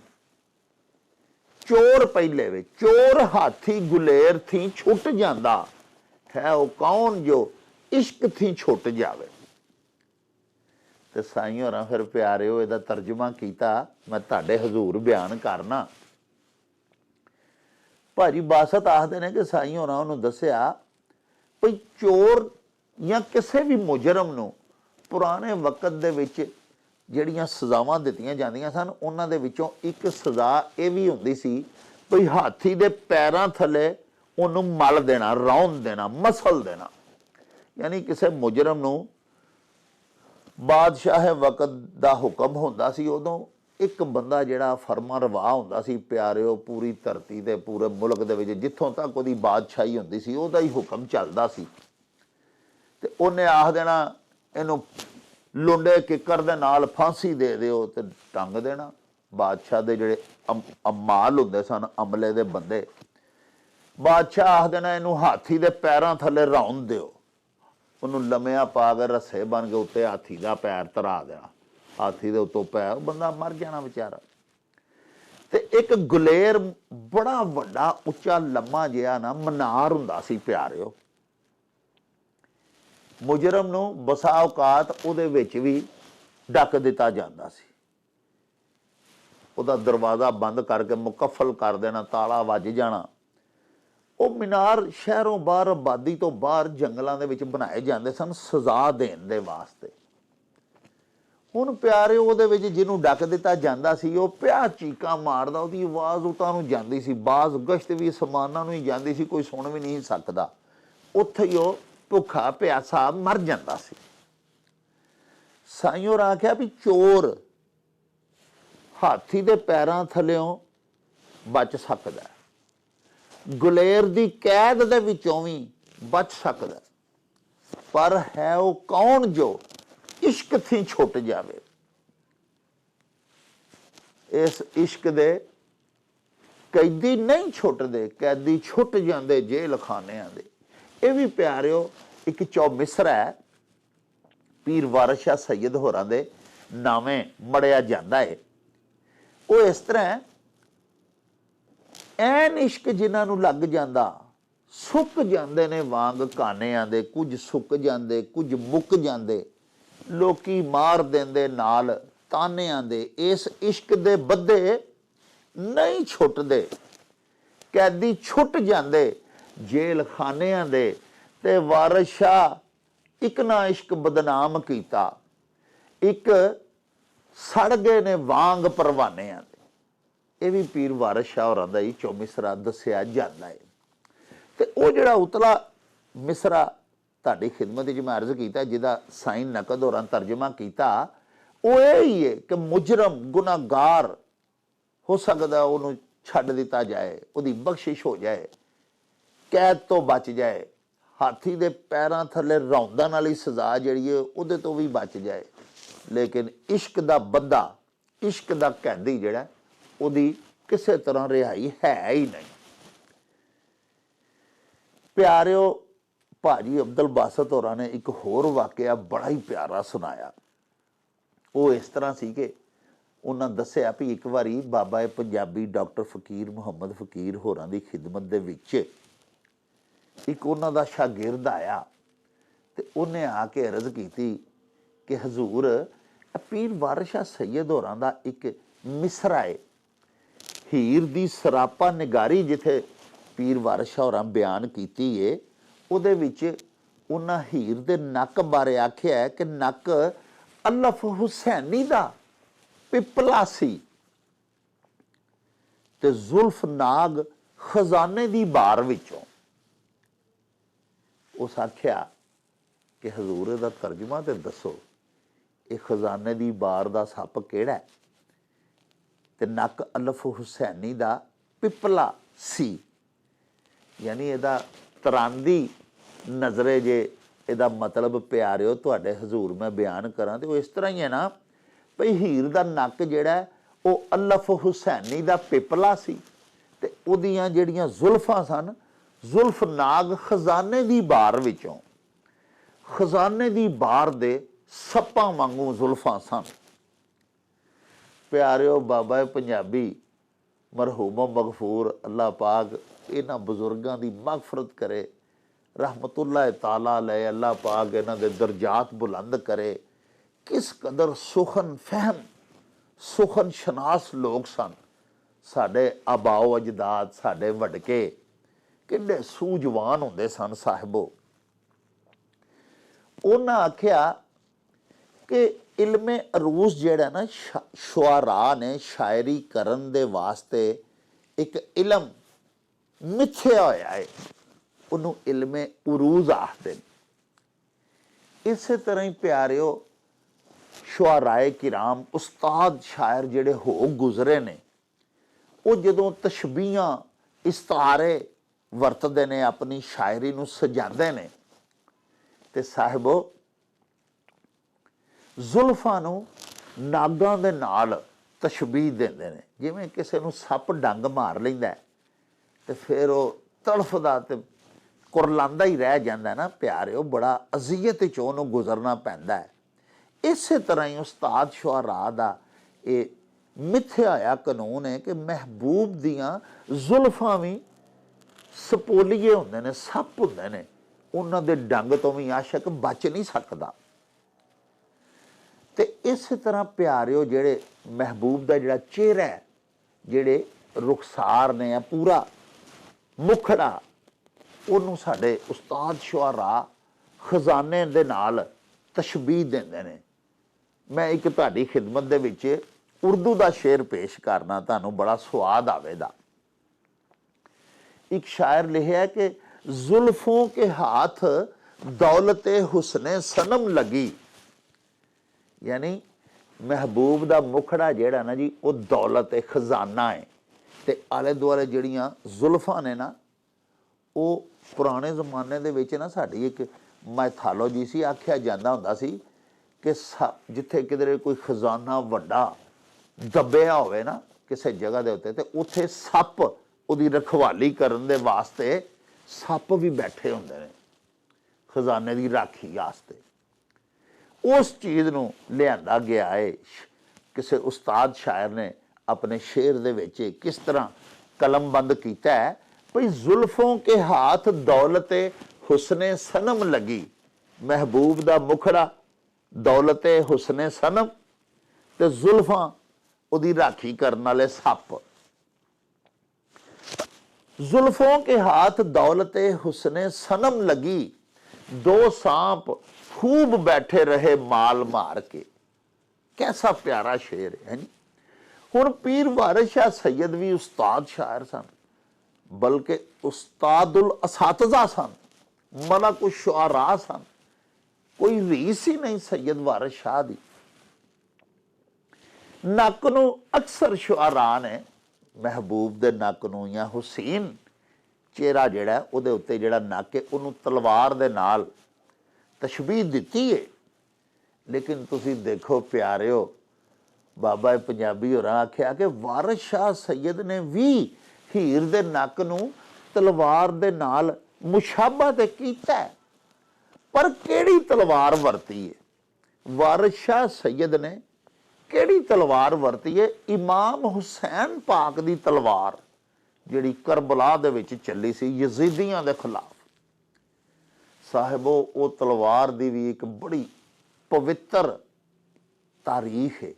ਚੋਰ ਪਹਿਲੇ ਵਿੱਚ, ਚੋਰ ਹਾਥੀ ਗੁਲੇਰ ਥੀ ਛੁੱਟ ਜਾਂਦਾ ਹੈ, ਉਹ ਕੌਣ ਜੋ ਇਸ਼ਕ ਥੀ ਛੁੱਟ ਜਾਵੇ। ਤੇ ਸਾਈਂ ਹੋਰਾਂ ਫਿਰ ਪਿਆਰਿਓ ਇਹਦਾ ਤਰਜਮਾ ਕੀਤਾ, ਮੈਂ ਤੁਹਾਡੇ ਹਜ਼ੂਰ ਬਿਆਨ ਕਰਨਾ। ਭਾਜੀ ਬਾਸਤ ਆਖਦੇ ਨੇ ਕਿ ਸਾਈਂ ਹੋਰਾਂ ਉਹਨੂੰ ਦੱਸਿਆ ਭਈ ਚੋਰ ਜਾਂ ਕਿਸੇ ਵੀ ਮੁਜਰਮ ਨੂੰ ਪੁਰਾਣੇ ਵਕਤ ਦੇ ਵਿੱਚ ਜਿਹੜੀਆਂ ਸਜ਼ਾਵਾਂ ਦਿੱਤੀਆਂ ਜਾਂਦੀਆਂ ਸਨ, ਉਹਨਾਂ ਦੇ ਵਿੱਚੋਂ ਇੱਕ ਸਜ਼ਾ ਇਹ ਵੀ ਹੁੰਦੀ ਸੀ ਭਈ ਹਾਥੀ ਦੇ ਪੈਰਾਂ ਥੱਲੇ ਉਹਨੂੰ ਮਲ ਦੇਣਾ, ਰੌਂਦ ਦੇਣਾ, ਮਸਲ ਦੇਣਾ। ਯਾਨੀ ਕਿਸੇ ਮੁਜਰਮ ਨੂੰ ਬਾਦਸ਼ਾਹ ਵਕਤ ਦਾ ਹੁਕਮ ਹੁੰਦਾ ਸੀ, ਉਦੋਂ ਇੱਕ ਬੰਦਾ ਜਿਹੜਾ ਫਰਮਾ ਰਵਾ ਹੁੰਦਾ ਸੀ ਪਿਆਰਿਓ, ਪੂਰੀ ਧਰਤੀ ਤੇ ਪੂਰੇ ਮੁਲਕ ਦੇ ਵਿੱਚ ਜਿੱਥੋਂ ਤੱਕ ਉਹਦੀ ਬਾਦਸ਼ਾਹੀ ਹੁੰਦੀ ਸੀ ਉਹਦਾ ਹੀ ਹੁਕਮ ਚੱਲਦਾ ਸੀ। ਤੇ ਉਹਨੇ ਆਖ ਦੇਣਾ ਇਹਨੂੰ ਲੁੰਡੇ ਕਿੱਕਰ ਦੇ ਨਾਲ ਫਾਂਸੀ ਦੇ ਦਿਓ ਤੇ ਟੰਗ ਦੇਣਾ। ਬਾਦਸ਼ਾਹ ਦੇ ਜਿਹੜੇ ਅਮਾਲ ਹੁੰਦੇ ਸਨ, ਅਮਲੇ ਦੇ ਬੰਦੇ, ਬਾਦਸ਼ਾਹ ਆਖ ਦੇਣਾ ਇਹਨੂੰ ਹਾਥੀ ਦੇ ਪੈਰਾਂ ਥੱਲੇ ਰੌਂਦ ਦਿਓ, ਉਹਨੂੰ ਲੰਮਿਆਂ ਪਾ ਕੇ ਰੱਸੇ ਬਣ ਕੇ ਉੱਤੇ ਹਾਥੀ ਦਾ ਪੈਰ ਧਰਾ ਦੇਣਾ, ਹਾਥੀ ਦੇ ਉੱਤੋਂ ਪੈਰ, ਬੰਦਾ ਮਰ ਜਾਣਾ ਵਿਚਾਰਾ। ਤੇ ਇੱਕ ਗੁਲੇਰ ਬੜਾ ਵੱਡਾ ਉੱਚਾ ਲੰਮਾ ਜਿਹਾ ਨਾ ਮਨਾਰ ਹੁੰਦਾ ਸੀ ਪਿਆਰਿਓ, ਮੁਜਰਮ ਨੂੰ ਬਸਾ ਔਕਾਤ ਉਹਦੇ ਵਿੱਚ ਵੀ ਡੱਕ ਦਿੱਤਾ ਜਾਂਦਾ ਸੀ। ਉਹਦਾ ਦਰਵਾਜ਼ਾ ਬੰਦ ਕਰਕੇ ਮੁਕੱਫਲ ਕਰ ਦੇਣਾ, ਤਾਲਾ ਵੱਜ ਜਾਣਾ। ਉਹ ਮੀਨਾਰ ਸ਼ਹਿਰੋਂ ਬਾਹਰ, ਆਬਾਦੀ ਤੋਂ ਬਾਹਰ ਜੰਗਲਾਂ ਦੇ ਵਿੱਚ ਬਣਾਏ ਜਾਂਦੇ ਸਨ ਸਜ਼ਾ ਦੇਣ ਦੇ ਵਾਸਤੇ। ਹੁਣ ਪਿਆਰੇ ਉਹਦੇ ਵਿੱਚ ਜਿਹਨੂੰ ਡੱਕ ਦਿੱਤਾ ਜਾਂਦਾ ਸੀ ਉਹ ਪਿਆ ਚੀਕਾਂ ਮਾਰਦਾ, ਉਹਦੀ ਆਵਾਜ਼ ਉਤਾਂ ਨੂੰ ਜਾਂਦੀ ਸੀ, ਬਾਜ਼ ਗਸ਼ਤ ਵੀ ਸਮਾਨਾਂ ਨੂੰ ਹੀ ਜਾਂਦੀ ਸੀ, ਕੋਈ ਸੁਣ ਵੀ ਨਹੀਂ ਸਕਦਾ। ਉੱਥੇ ਹੀ ਉਹ ਭੁੱਖਾ ਪਿਆਸਾ ਮਰ ਜਾਂਦਾ ਸੀ। ਸਾਈਂ ਹੋਰਾਂ ਆਖਿਆ ਵੀ ਚੋਰ ਹਾਥੀ ਦੇ ਪੈਰਾਂ ਥੱਲਿਓਂ ਬਚ ਸਕਦਾ, ਗੁਲੇਰ ਦੀ ਕੈਦ ਦੇ ਵਿੱਚੋਂ ਵੀ ਬਚ ਸਕਦਾ, ਪਰ ਹੈ ਉਹ ਕੌਣ ਜੋ ਇਸ਼ਕ ਥੀ ਛੁੱਟ ਜਾਵੇ। ਇਸ ਇਸ਼ਕ ਦੇ ਕੈਦੀ ਨਹੀਂ ਛੁੱਟਦੇ, ਕੈਦੀ ਛੁੱਟ ਜਾਂਦੇ ਜੇਲ੍ਹ ਖਾਨਿਆਂ ਦੇ। ਇਹ ਵੀ ਪਿਆਰਿਓ ਇੱਕ ਚੌਮਿਸਰਾ ਹੈ, ਪੀਰ ਵਾਰਿਸ ਸ਼ਾਹ ਸੈਯਦ ਹੋਰਾਂ ਦੇ ਨਾਵੇਂ ਮੜਿਆ ਜਾਂਦਾ ਹੈ। ਉਹ ਇਸ ਤਰ੍ਹਾਂ ਐਨ ਇਸ਼ਕ ਜਿਨ੍ਹਾਂ ਨੂੰ ਲੱਗ ਜਾਂਦਾ ਸੁੱਕ ਜਾਂਦੇ ਨੇ ਵਾਂਗ ਕਾਨਿਆਂ ਦੇ, ਕੁਝ ਸੁੱਕ ਜਾਂਦੇ, ਕੁਝ ਮੁੱਕ ਜਾਂਦੇ, ਲੋਕੀ ਮਾਰ ਦਿੰਦੇ ਨਾਲ ਤਾਨਿਆਂ ਦੇ। ਇਸ ਇਸ਼ਕ ਦੇ ਬੱਧੇ ਨਹੀਂ ਛੁੱਟਦੇ, ਕੈਦੀ ਛੁੱਟ ਜਾਂਦੇ ਜੇਲ੍ਹ ਖਾਨਿਆਂ ਦੇ। ਤੇ ਵਾਰਿਸ ਸ਼ਾਹ ਇੱਕ ਨਾ ਇਸ਼ਕ ਬਦਨਾਮ ਕੀਤਾ, ਇੱਕ ਸੜ ਗਏ ਨੇ ਵਾਂਗ ਪਰਵਾਨਿਆਂ ਦੇ। ਇਹ ਵੀ ਪੀਰ ਵਾਰਿਸ ਸ਼ਾਹ ਹੋਰਾਂ ਦਾ ਹੀ ਚੌਮਿਸਰਾ ਦੱਸਿਆ ਜਾਂਦਾ ਹੈ। ਤੇ ਉਹ ਜਿਹੜਾ ਉਤਲਾ ਮਿਸਰਾ ਤੁਹਾਡੀ ਖਿਦਮਤ ਵਿੱਚ ਮੈਂ ਅਰਜ਼ ਕੀਤਾ, ਜਿਹਦਾ ਸਾਈਂ ਨਕਦ ਹੋਰਾਂ ਤਰਜਮਾ ਕੀਤਾ, ਉਹ ਇਹ ਹੀ ਹੈ ਕਿ ਮੁਜਰਮ ਗੁਨਾਹਗਾਰ ਹੋ ਸਕਦਾ ਉਹਨੂੰ ਛੱਡ ਦਿੱਤਾ ਜਾਏ, ਉਹਦੀ ਬਖਸ਼ਿਸ਼ ਹੋ ਜਾਏ, ਕੈਦ ਤੋਂ ਬਚ ਜਾਏ, ਹਾਥੀ ਦੇ ਪੈਰਾਂ ਥੱਲੇ ਰੌਂਦਾਂ ਵਾਲੀ ਸਜ਼ਾ ਜਿਹੜੀ ਹੈ ਉਹਦੇ ਤੋਂ ਵੀ ਬਚ ਜਾਏ। ਲੇਕਿਨ ਇਸ਼ਕ ਦਾ ਬੱਧਾ, ਇਸ਼ਕ ਦਾ ਕੈਦੀ ਜਿਹੜਾ, ਉਹਦੀ ਕਿਸੇ ਤਰ੍ਹਾਂ ਰਿਹਾਈ ਹੈ ਹੀ ਨਹੀਂ। ਪਿਆਰਿਓ ਭਾਜੀ ਅਬਦੁਲ ਬਾਸਤ ਹੋਰਾਂ ਨੇ ਇੱਕ ਹੋਰ ਵਾਕਿਆ ਬੜਾ ਹੀ ਪਿਆਰਾ ਸੁਣਾਇਆ। ਉਹ ਇਸ ਤਰ੍ਹਾਂ ਸੀ ਕਿ ਉਹਨਾਂ ਦੱਸਿਆ ਵੀ ਇੱਕ ਵਾਰੀ ਬਾਬਾ ਪੰਜਾਬੀ ਡਾਕਟਰ ਫਕੀਰ ਮੁਹੰਮਦ ਫਕੀਰ ਹੋਰਾਂ ਦੀ ਖਿਦਮਤ ਦੇ ਵਿੱਚ ਇੱਕ ਉਹਨਾਂ ਦਾ ਸ਼ਾਗਿਰਦ ਆਇਆ ਤੇ ਉਹਨੇ ਆ ਕੇ ਅਰਜ਼ ਕੀਤੀ ਕਿ ਹਜ਼ੂਰ, ਪੀਰ ਵਾਰਿਸ ਸ਼ਾਹ ਸੈਯਦ ਹੋਰਾਂ ਦਾ ਇੱਕ ਮਿਸਰਾ ਹੈ, ਹੀਰ ਦੀ ਸਰਾਪਾ ਨਿਗਾਰੀ ਜਿੱਥੇ ਪੀਰ ਵਾਰਿਸ ਸ਼ਾਹ ਹੋਰਾਂ ਬਿਆਨ ਕੀਤੀ ਹੈ, ਉਹਦੇ ਵਿੱਚ ਉਹਨਾਂ ਹੀਰ ਦੇ ਨੱਕ ਬਾਰੇ ਆਖਿਆ ਹੈ ਕਿ ਨੱਕ ਅਲਫ ਹੁਸੈਨੀ ਦਾ ਪਿਪਲਾ ਸੀ ਤੇ ਜ਼ੁਲਫ ਨਾਗ ਖਜ਼ਾਨੇ ਦੀ ਬਾਰ ਵਿੱਚੋਂ। ਉਸ ਆਖਿਆ ਕਿ ਹਜ਼ੂਰ ਇਹਦਾ ਤਰਜਮਾ ਤੇ ਦੱਸੋ, ਇਹ ਖਜ਼ਾਨੇ ਦੀ ਬਾਰ ਦਾ ਸੱਪ ਕਿਹੜਾ ਹੈ? ਤੇ ਨੱਕ ਅਲਫ ਹੁਸੈਨੀ ਦਾ ਪਿਪਲਾ ਸੀ, ਯਾਨੀ ਇਹਦਾ ਤਰਾਂਦੀ ਨਜ਼ਰੇ ਜੇ ਇਹਦਾ ਮਤਲਬ ਪਿਆਰਿਓ ਤੁਹਾਡੇ ਹਜ਼ੂਰ ਮੈਂ ਬਿਆਨ ਕਰਾਂ ਤੇ ਉਹ ਇਸ ਤਰ੍ਹਾਂ ਹੀ ਹੈ ਨਾ, ਭਈ ਹੀਰ ਦਾ ਨੱਕ ਜਿਹੜਾ ਉਹ ਅਲਫ ਹੁਸੈਨੀ ਦਾ ਪਿਪਲਾ ਸੀ ਤੇ ਉਹਦੀਆਂ ਜਿਹੜੀਆਂ ਜ਼ੁਲਫਾਂ ਸਨ, ਜ਼ੁਲਫ ਨਾਗ ਖਜ਼ਾਨੇ ਦੀ ਬਾਰ ਵਿੱਚੋਂ, ਖਜ਼ਾਨੇ ਦੀ ਬਾਰ ਦੇ ਸੱਪਾਂ ਵਾਂਗੂ ਜ਼ੁਲਫਾਂ ਸਨ। ਪਿਆਰਿਓ ਬਾਬਾ ਪੰਜਾਬੀ ਮਰਹੂਮ ਮਗਫੂਰ ਅੱਲਾਹ ਪਾਕ ਇਹਨਾਂ ਬਜ਼ੁਰਗਾਂ ਦੀ ਮਗਫਰਤ ਕਰੇ, ਰਹਿਮਤੁल्लाह ਤਾਲਾ ਅਲੈਹ, ਅੱਲਾਹ ਪਾਕ ਇਹਨਾਂ ਦੇ ਦਰਜਾਤ ਬੁਲੰਦ ਕਰੇ। ਕਿਸ ਕਦਰ ਸੁਖਨ ਫਹਿਮ, ਸੁਖਨ ਸ਼ਨਾਸ ਲੋਕ ਸਨ ਸਾਡੇ ਆਬਾਓ ਅਜਦਾਦ, ਸਾਡੇ ਵਡਕੇ ਕਿੰਨੇ ਸੂਝਵਾਨ ਹੁੰਦੇ ਸਨ ਸਾਹਿਬੋ। ਉਹਨਾਂ ਆਖਿਆ ਕਿ ਇਲਮੇ ਅਰੂਸ ਜਿਹੜਾ ਨਾ ਸ਼ੁਆਰਾ ਨੇ ਸ਼ਾਇਰੀ ਕਰਨ ਦੇ ਵਾਸਤੇ ਇੱਕ ਇਲਮ ਮਿੱਥਿਆ ਹੋਇਆ ਹੈ, ਉਹਨੂੰ ਇਲਮੇ ਉਰੂਜ਼ ਆਖਦੇ ਨੇ। ਇਸੇ ਤਰ੍ਹਾਂ ਹੀ ਪਿਆਰਿਓ ਸ਼ੁਆਰਾਏ ਕਿਰਾਮ, ਉਸਤਾਦ ਸ਼ਾਇਰ ਜਿਹੜੇ ਹੋ ਗੁਜ਼ਰੇ ਨੇ, ਉਹ ਜਦੋਂ ਤਸ਼ਬੀਹਾਂ ਇਸਤਾਰੇ ਵਰਤਦੇ ਨੇ, ਆਪਣੀ ਸ਼ਾਇਰੀ ਨੂੰ ਸਜਾਉਂਦੇ ਨੇ, ਤੇ ਸਾਹਿਬੋ ਜ਼ੁਲਫਾਂ ਨੂੰ ਨਾਗਾਂ ਦੇ ਨਾਲ ਤਸ਼ਬੀਹ ਦਿੰਦੇ ਨੇ। ਜਿਵੇਂ ਕਿਸੇ ਨੂੰ ਸੱਪ ਡੰਗ ਮਾਰ ਲੈਂਦਾ ਤੇ ਫਿਰ ਉਹ ਤੜਫਦਾ ਤੇ ਕੁਰਲਾਉਂਦਾ ਹੀ ਰਹਿ ਜਾਂਦਾ ਨਾ ਪਿਆਰਿਓ, ਬੜਾ ਅਜ਼ੀਅਤ 'ਚ ਉਹਨੂੰ ਗੁਜ਼ਰਨਾ ਪੈਂਦਾ ਹੈ। ਇਸੇ ਤਰ੍ਹਾਂ ਹੀ ਉਸਤਾਦ ਸ਼ੁਆਰਾ ਦਾ ਇਹ ਮਿੱਥਿਆ ਹੋਇਆ ਕਾਨੂੰਨ ਹੈ ਕਿ ਮਹਿਬੂਬ ਦੀਆਂ ਜ਼ੁਲਫਾਂ ਵੀ ਸਪੋਲੀਏ ਹੁੰਦੇ ਨੇ, ਸੱਪ ਹੁੰਦੇ ਨੇ, ਉਹਨਾਂ ਦੇ ਡੰਗ ਤੋਂ ਵੀ ਆਸ਼ਕ ਬਚ ਨਹੀਂ ਸਕਦਾ। ਤੇ ਇਸੇ ਤਰ੍ਹਾਂ ਪਿਆਰਿਓ ਜਿਹੜੇ ਮਹਿਬੂਬ ਦਾ ਜਿਹੜਾ ਚਿਹਰਾ ਹੈ, ਜਿਹੜੇ ਰੁਖਸਾਰ ਨੇ ਆ, ਪੂਰਾ ਮੁਖੜਾ, ਉਹਨੂੰ ਸਾਡੇ ਉਸਤਾਦ ਸ਼ੁਆਰਾ ਖਜ਼ਾਨੇ ਦੇ ਨਾਲ ਤਸ਼ਬੀਹ ਦਿੰਦੇ ਨੇ। ਮੈਂ ਇੱਕ ਤੁਹਾਡੀ ਖਿਦਮਤ ਦੇ ਵਿੱਚ ਉਰਦੂ ਦਾ ਸ਼ੇਰ ਪੇਸ਼ ਕਰਨਾ, ਤੁਹਾਨੂੰ ਬੜਾ ਸਵਾਦ ਆਵੇਗਾ। ਇੱਕ ਸ਼ਾਇਰ ਲਿਖਿਆ ਕਿ ਜ਼ੁਲਫੋਂ ਕੇ ਹਾਥ ਦੌਲਤੇ ਹੁਸਨੇ ਸਨਮ ਲਗੀ, ਯਾਨੀ ਮਹਿਬੂਬ ਦਾ ਮੁਖੜਾ ਜਿਹੜਾ ਨਾ ਜੀ, ਉਹ ਦੌਲਤ ਹੈ, ਖਜ਼ਾਨਾ ਹੈ, ਤੇ ਆਲੇ ਦੁਆਲੇ ਜਿਹੜੀਆਂ ਜ਼ੁਲਫਾਂ ਨੇ ਨਾ, ਉਹ ਪੁਰਾਣੇ ਜ਼ਮਾਨੇ ਦੇ ਵਿੱਚ ਨਾ ਸਾਡੀ ਇੱਕ ਮੈਥਾਲੋਜੀ ਸੀ, ਆਖਿਆ ਜਾਂਦਾ ਹੁੰਦਾ ਸੀ ਕਿ ਜਿੱਥੇ ਕਿਧਰੇ ਕੋਈ ਖਜ਼ਾਨਾ ਵੱਡਾ ਦੱਬਿਆ ਹੋਵੇ ਨਾ ਕਿਸੇ ਜਗ੍ਹਾ ਦੇ ਉੱਤੇ, ਤੇ ਉੱਥੇ ਸੱਪ ਉਹਦੀ ਰਖਵਾਲੀ ਕਰਨ ਦੇ ਵਾਸਤੇ ਸੱਪ ਵੀ ਬੈਠੇ ਹੁੰਦੇ ਨੇ, ਖਜ਼ਾਨੇ ਦੀ ਰਾਖੀ ਵਾਸਤੇ। ਉਸ ਚੀਜ਼ ਨੂੰ ਲਿਆਂਦਾ ਗਿਆ ਹੈ। ਕਿਸੇ ਉਸਤਾਦ ਸ਼ਾਇਰ ਨੇ ਆਪਣੇ ਸ਼ੇਰ ਦੇ ਵਿੱਚ ਕਿਸ ਤਰ੍ਹਾਂ ਕਲਮਬੰਦ ਕੀਤਾ ਹੈ ਭਈ, ਜ਼ੁਲਫੋਂ ਕੇ ਹਾਥ ਦੌਲਤੇ ਹੁਸਨੇ ਸਨਮ ਲਗੀ, ਮਹਿਬੂਬ ਦਾ ਮੁਖੜਾ ਦੌਲਤੇ ਹੁਸਨੇ ਸਨਮ, ਤੇ ਜ਼ੁਲਫਾਂ ਉਹਦੀ ਰਾਖੀ ਕਰਨ ਵਾਲੇ ਸੱਪ। ਜ਼ੁਲਫੋਂ ਕੇ ਹਾਥ ਦੌਲਤੇ ਹੁਸਨੇ ਸਨਮ ਲਗੀ, ਦੋ सांप खूब बैठे रहे माल मार के। कैसा प्यारा शेर है जी। हुण पीर वारिस शाह सैयद भी उस्ताद शायर सन, बल्कि उस्तादुल असातिज़ा सन, मलक शुआरा सन, कोई रीस ही नहीं सैयद वारिस शाह दी। नक नूं अक्सर शुआरा ने महबूब दे नक नूं या हुसैन चेहरा जिहड़ा उहदे उत्ते जिहड़ा नक है उहनूं तलवार दे नाल तशबीह दिती है। लेकिन तुसी देखो प्यारिओ, बाबा पंजाबी होरां आख्या कि वारिस शाह सैयद ने भी हीर दे नक नूं तलवार दे नाल मुशाबा ते कीता है, पर केड़ी तलवार वरती है? वारिस शाह सैयद ने केड़ी तलवार वरती है? इमाम हुसैन पाक दी तलवार, जिहड़ी करबला दे विच चली सी यजीदियां दे खिलाफ। साहिबो वो तलवार दी भी एक बड़ी पवित्र तारीख है,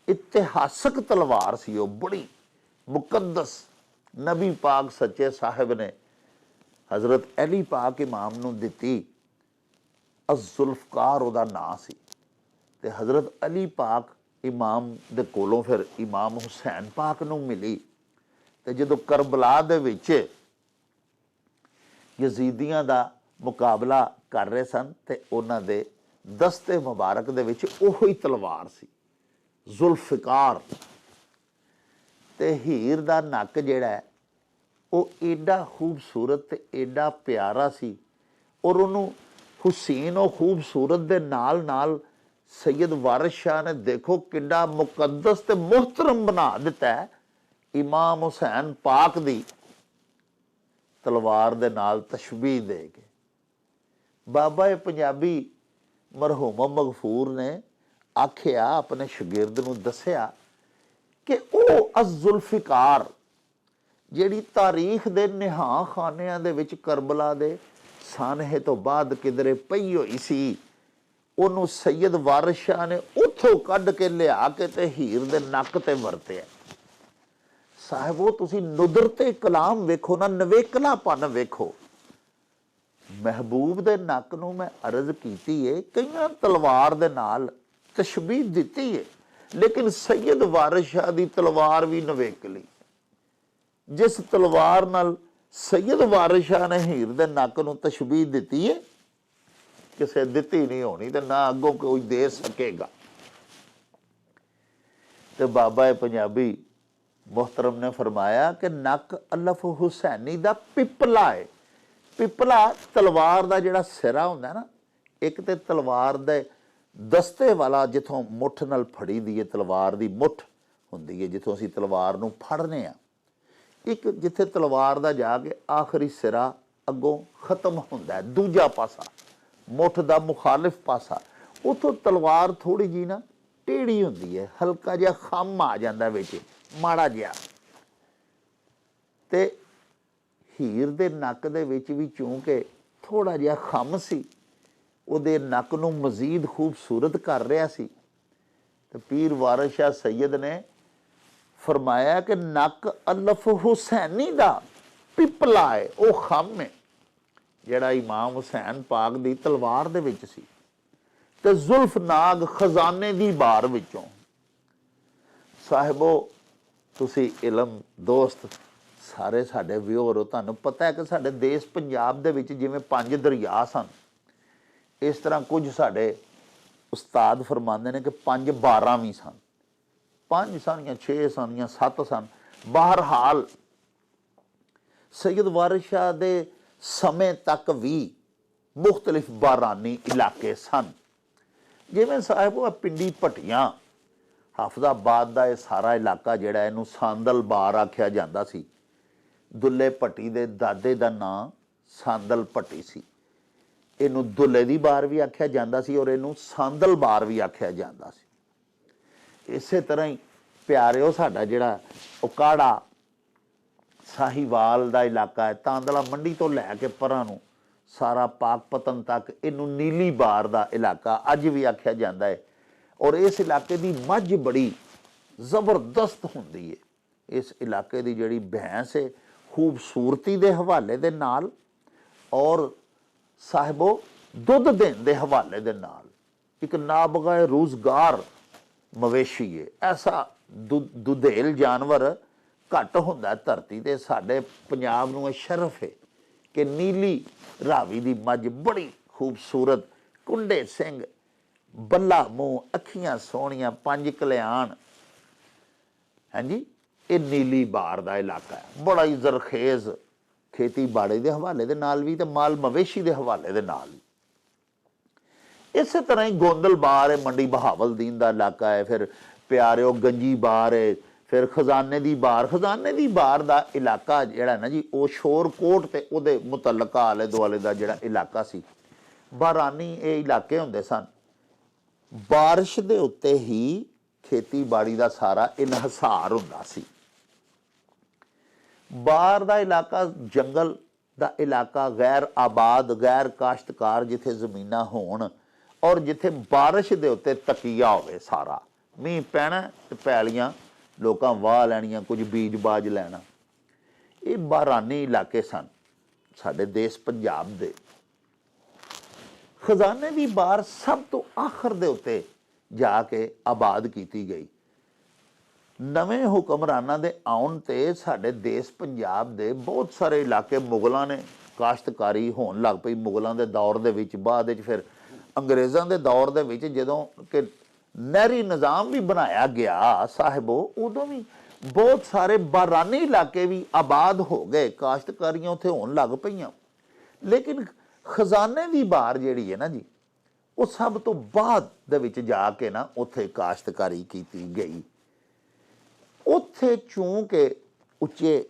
इतिहासक तलवार सी, वो बड़ी मुकद्दस। नबी पाक सच्चे साहिब ने हजरत अली पाक इमाम नूं दिती, अज़ुल्फ़कार उहदा नां सी, ते हजरत अली पाक इमाम दे कोलों फिर इमाम हुसैन पाक नूं मिली। ते जदों करबला दे विच यजीदियां दा मुकाबला कर रहे सन, ते उन्हां दे दस्ते मुबारक दे विच ओही तलवार सी, जुल्फ़िकार। ते हीर दा नक जिहड़ा है वो एडा खूबसूरत ते एडा प्यारा सी, और उन्होंने हुसैन वो खूबसूरत दे नाल नाल सैयद वारिस शाह ने देखो किड्डा मुकद्दस ते मोहतरम बना दिता है, इमाम हुसैन पाक दी तलवार दे नाल तशबीह दे के। बाबा पंजाबी मरहूमा मगफूर ने आख्या, अपने शगिर्द नूं दस्या कि वो अज़ुल्फ़िकार जिहड़ी तारीख दे निहां खानियां दे विच करबला दे सानहे तो बाद किधरे पई होई सी, उहनूं सैयद वारिस शाह ने उत्थों कढ के लिया के ते हीर दे नक ते वरतिया। साहिबो तुसी नुदरते कलाम वेखो ना, नवेकलापन वेखो। महबूब दे नक नूं मैं अर्ज कीती है, कईयां तलवार दे नाल तशबीह दिती है, लेकिन सैयद वारिस शाह दी तलवार भी नवेकली। ਜਿਸ ਤਲਵਾਰ ਨਾਲ ਸੈਯਦ ਵਾਰਿਸ ਸ਼ਾਹ ਨੇ ਹੀਰ ਦੇ ਨੱਕ ਨੂੰ ਤਸ਼ਬੀਹ ਦਿੱਤੀ ਹੈ, ਕਿਸੇ ਦਿੱਤੀ ਨਹੀਂ ਹੋਣੀ ਤੇ ਨਾ ਅੱਗੋਂ ਕੋਈ ਦੇ ਸਕੇਗਾ। ਤੇ ਬਾਬਾ ਪੰਜਾਬੀ ਮੁਹਤਰਮ ਨੇ ਫਰਮਾਇਆ ਕਿ ਨੱਕ ਅਲਫ ਹੁਸੈਨੀ ਦਾ ਪਿਪਲਾ ਹੈ। ਪਿਪਲਾ ਤਲਵਾਰ ਦਾ ਜਿਹੜਾ ਸਿਰਾ ਹੁੰਦਾ ਨਾ, ਇੱਕ ਤੇ ਤਲਵਾਰ ਦੇ ਦਸਤੇ ਵਾਲਾ ਜਿੱਥੋਂ ਮੁੱਠ ਨਾਲ ਫੜੀ ਦੀ ਹੈ, ਤਲਵਾਰ ਦੀ ਮੁੱਠ ਹੁੰਦੀ ਹੈ ਜਿੱਥੋਂ ਅਸੀਂ ਤਲਵਾਰ ਨੂੰ ਫੜਨੇ ਆ, ਇੱਕ ਜਿੱਥੇ ਤਲਵਾਰ ਦਾ ਜਾ ਕੇ ਆਖਰੀ ਸਿਰਾ ਅੱਗੋਂ ਖਤਮ ਹੁੰਦਾ ਹੈ, ਦੂਜਾ ਪਾਸਾ ਮੁੱਠ ਦਾ ਮੁਖਾਲਿਫ ਪਾਸਾ, ਉੱਥੋਂ ਤਲਵਾਰ ਥੋੜੀ ਜੀ ਨਾ ਟੇੜੀ ਹੁੰਦੀ ਹੈ, ਹਲਕਾ ਜਿਹਾ ਖੰਮ ਆ ਜਾਂਦਾ ਵਿੱਚ, ਮਾੜਾ ਜਿਹਾ। ਤੇ ਹੀਰ ਦੇ ਨੱਕ ਦੇ ਵਿੱਚ ਵੀ ਚੂੰਕਿ ਥੋੜਾ ਜਿਹਾ ਖੰਮ ਸੀ, ਉਹਦੇ ਨੱਕ ਨੂੰ ਮਜ਼ੀਦ ਖੂਬਸੂਰਤ ਕਰ ਰਿਹਾ ਸੀ। ਤੇ ਪੀਰ ਵਾਰਿਸ ਸ਼ਾਹ ਸੈਯਦ ਨੇ ਫਰਮਾਇਆ ਕਿ ਨੱਕ ਅਲਫ ਹੁਸੈਨੀ ਦਾ ਪਿਪਲਾ ਹੈ, ਉਹ ਖੰਮ ਹੈ ਜਿਹੜਾ ਇਮਾਮ ਹੁਸੈਨ ਪਾਕ ਦੀ ਤਲਵਾਰ ਦੇ ਵਿੱਚ ਸੀ। ਤੇ ਜ਼ੁਲਫਨਾਗ ਖਜ਼ਾਨੇ ਦੀ ਬਾਰ ਵਿੱਚੋਂ। ਸਾਹਿਬੋ, ਤੁਸੀਂ ਇਲਮ ਦੋਸਤ ਸਾਰੇ ਸਾਡੇ ਵਿਊਅਰ ਹੋ, ਤੁਹਾਨੂੰ ਪਤਾ ਹੈ ਕਿ ਸਾਡੇ ਦੇਸ਼ ਪੰਜਾਬ ਦੇ ਵਿੱਚ ਜਿਵੇਂ 5 ਦਰਿਆ ਸਨ, ਇਸ ਤਰ੍ਹਾਂ ਕੁਝ ਸਾਡੇ ਉਸਤਾਦ ਫਰਮਾਉਂਦੇ ਨੇ ਕਿ 5 12 ਵੀ ਸਨ, 5 ਸਨ ਜਾਂ 6 ਸਨ ਜਾਂ 7 ਸਨ। ਬਹਰਹਾਲ ਸੈਯਦ ਵਾਰਿਸ ਸ਼ਾਹ ਦੇ ਸਮੇਂ ਤੱਕ ਵੀ ਮੁਖਤਲਿਫ ਬਾਰਾਨੀ ਇਲਾਕੇ ਸਨ। ਜਿਵੇਂ ਸਾਹਿਬੋ ਪਿੰਡੀ ਭੱਟੀਆਂ, ਹਾਫਜ਼ਾਬਾਦ ਦਾ ਇਹ ਸਾਰਾ ਇਲਾਕਾ ਜਿਹੜਾ, ਇਹਨੂੰ ਸਾਂਦਲ ਬਾਰ ਆਖਿਆ ਜਾਂਦਾ ਸੀ। ਦੁੱਲੇ ਭੱਟੀ ਦੇ ਦਾਦੇ ਦਾ ਨਾਂ ਸਾਂਦਲ ਭੱਟੀ ਸੀ। ਇਹਨੂੰ ਦੁੱਲੇ ਦੀ ਬਾਰ ਵੀ ਆਖਿਆ ਜਾਂਦਾ ਸੀ ਔਰ ਇਹਨੂੰ ਸਾਂਦਲ ਬਾਰ ਵੀ ਆਖਿਆ ਜਾਂਦਾ ਸੀ। ਇਸੇ ਤਰ੍ਹਾਂ ਹੀ ਪਿਆਰਿਓ ਸਾਡਾ ਜਿਹੜਾ ਉਕਾੜਾ ਸਾਹੀਵਾਲ ਦਾ ਇਲਾਕਾ ਹੈ, ਤਾਂਦਲਾ ਮੰਡੀ ਤੋਂ ਲੈ ਕੇ ਪਰਾਂ ਨੂੰ ਸਾਰਾ ਪਾਕਪਤਨ ਤੱਕ, ਇਹਨੂੰ ਨੀਲੀ ਬਾਰ ਦਾ ਇਲਾਕਾ ਅੱਜ ਵੀ ਆਖਿਆ ਜਾਂਦਾ ਹੈ। ਔਰ ਇਸ ਇਲਾਕੇ ਦੀ ਮੱਝ ਬੜੀ ਜ਼ਬਰਦਸਤ ਹੁੰਦੀ ਹੈ। ਇਸ ਇਲਾਕੇ ਦੀ ਜਿਹੜੀ ਭੈਂਸ ਹੈ, ਖੂਬਸੂਰਤੀ ਦੇ ਹਵਾਲੇ ਦੇ ਨਾਲ ਔਰ ਸਾਹਿਬੋ ਦੁੱਧ ਦੇਣ ਦੇ ਹਵਾਲੇ ਦੇ ਨਾਲ ਇੱਕ ਨਾਬਗਾਏ ਰੋਜ਼ਗਾਰ ਮਵੇਸ਼ੀ ਹੈ। ਐਸਾ ਦੁਧੇਲ ਜਾਨਵਰ ਘੱਟ ਹੁੰਦਾ ਧਰਤੀ ਤੇ। ਸਾਡੇ ਪੰਜਾਬ ਨੂੰ ਇਹ ਸ਼ਰਫ ਹੈ ਕਿ ਨੀਲੀ ਰਾਵੀ ਦੀ ਮੱਝ ਬੜੀ ਖੂਬਸੂਰਤ, ਕੁੰਡੇ ਸਿੰਘ, ਬੱਲਾ ਮੂੰਹ, ਅੱਖੀਆਂ ਸੋਹਣੀਆਂ, 5 ਕਲਿਆਣ, ਹਾਂਜੀ, ਇਹ ਨੀਲੀ ਬਾਰ ਦਾ ਇਲਾਕਾ ਹੈ। ਬੜਾ ਹੀ ਜ਼ਰਖੇਜ਼ ਖੇਤੀਬਾੜੀ ਦੇ ਹਵਾਲੇ ਦੇ ਨਾਲ ਵੀ ਤੇ ਮਾਲ ਮਵੇਸ਼ੀ ਦੇ ਹਵਾਲੇ ਦੇ ਨਾਲ ਵੀ। ਇਸੇ ਤਰ੍ਹਾਂ ਹੀ ਗੋਂਦਲ ਬਾਰ ਹੈ, ਮੰਡੀ ਬਹਾਵਲਦੀਨ ਦਾ ਇਲਾਕਾ ਹੈ। ਫਿਰ ਪਿਆਰਿਓ ਗੰਜੀ ਬਾਰ ਹੈ, ਫਿਰ ਖਜ਼ਾਨੇ ਦੀ ਬਾਰ। ਖਜ਼ਾਨੇ ਦੀ ਬਾਰ ਦਾ ਇਲਾਕਾ ਜਿਹੜਾ ਨਾ ਜੀ, ਉਹ ਸ਼ੋਰਕੋਟ ਤੇ ਉਹਦੇ ਮੁਤਲਕਾ ਆਲੇ ਦੁਆਲੇ ਦਾ ਜਿਹੜਾ ਇਲਾਕਾ ਸੀ, ਬਾਰਾਨੀ ਇਹ ਇਲਾਕੇ ਹੁੰਦੇ ਸਨ। ਬਾਰਿਸ਼ ਦੇ ਉੱਤੇ ਹੀ ਖੇਤੀਬਾੜੀ ਦਾ ਸਾਰਾ ਇਨਹਸਾਰ ਹੁੰਦਾ ਸੀ। ਬਾਹਰ ਦਾ ਇਲਾਕਾ ਜੰਗਲ ਦਾ ਇਲਾਕਾ, ਗੈਰ ਆਬਾਦ, ਗੈਰ ਕਾਸ਼ਤਕਾਰ ਜਿੱਥੇ ਜ਼ਮੀਨਾਂ ਹੋਣ ਔਰ ਜਿੱਥੇ ਬਾਰਿਸ਼ ਦੇ ਉੱਤੇ ਤਕੀਆ ਹੋਵੇ ਸਾਰਾ। ਮੀਂਹ ਪੈਣਾ ਤੇ ਪੈਲੀਆਂ ਲੋਕਾਂ ਵਾਹ ਲੈਣੀਆਂ, ਕੁਝ ਬੀਜ ਬਾਜ ਲੈਣਾ। ਇਹ ਬਾਰਾਨੀ ਇਲਾਕੇ ਸਨ ਸਾਡੇ ਦੇਸ਼ ਪੰਜਾਬ ਦੇ। ਖਜ਼ਾਨੇ ਦੀ ਬਾਰ ਸਭ ਤੋਂ ਆਖਰ ਦੇ ਉੱਤੇ ਜਾ ਕੇ ਆਬਾਦ ਕੀਤੀ ਗਈ। ਨਵੇਂ ਹੁਕਮਰਾਨਾਂ ਦੇ ਆਉਣ ਤੇ ਸਾਡੇ ਦੇਸ਼ ਪੰਜਾਬ ਦੇ ਬਹੁਤ ਸਾਰੇ ਇਲਾਕੇ ਮੁਗਲਾਂ ਨੇ ਕਾਸ਼ਤਕਾਰੀ ਹੋਣ ਲੱਗ ਪਈ। ਮੁਗਲਾਂ ਦੇ ਦੌਰ ਦੇ ਵਿੱਚ, ਬਾਅਦ ਵਿੱਚ ਫਿਰ ਅੰਗਰੇਜ਼ਾਂ ਦੇ ਦੌਰ ਦੇ ਵਿੱਚ ਜਦੋਂ ਕਿ ਨਹਿਰੀ ਨਿਜ਼ਾਮ ਵੀ ਬਣਾਇਆ ਗਿਆ ਸਾਹਿਬੋ, ਉਦੋਂ ਵੀ ਬਹੁਤ ਸਾਰੇ ਬਾਰਾਨੀ ਇਲਾਕੇ ਵੀ ਆਬਾਦ ਹੋ ਗਏ, ਕਾਸ਼ਤਕਾਰੀਆਂ ਉੱਥੇ ਹੋਣ ਲੱਗ ਪਈਆਂ। ਲੇਕਿਨ ਖਜ਼ਾਨੇ ਦੀ ਬਾਰ ਜਿਹੜੀ ਹੈ ਨਾ ਜੀ, ਉਹ ਸਭ ਤੋਂ ਬਾਅਦ ਦੇ ਵਿੱਚ ਜਾ ਕੇ ਨਾ ਉੱਥੇ ਕਾਸ਼ਤਕਾਰੀ ਕੀਤੀ ਗਈ। ਉੱਥੇ ਚੂੰਕਿ ਉੱਚੇ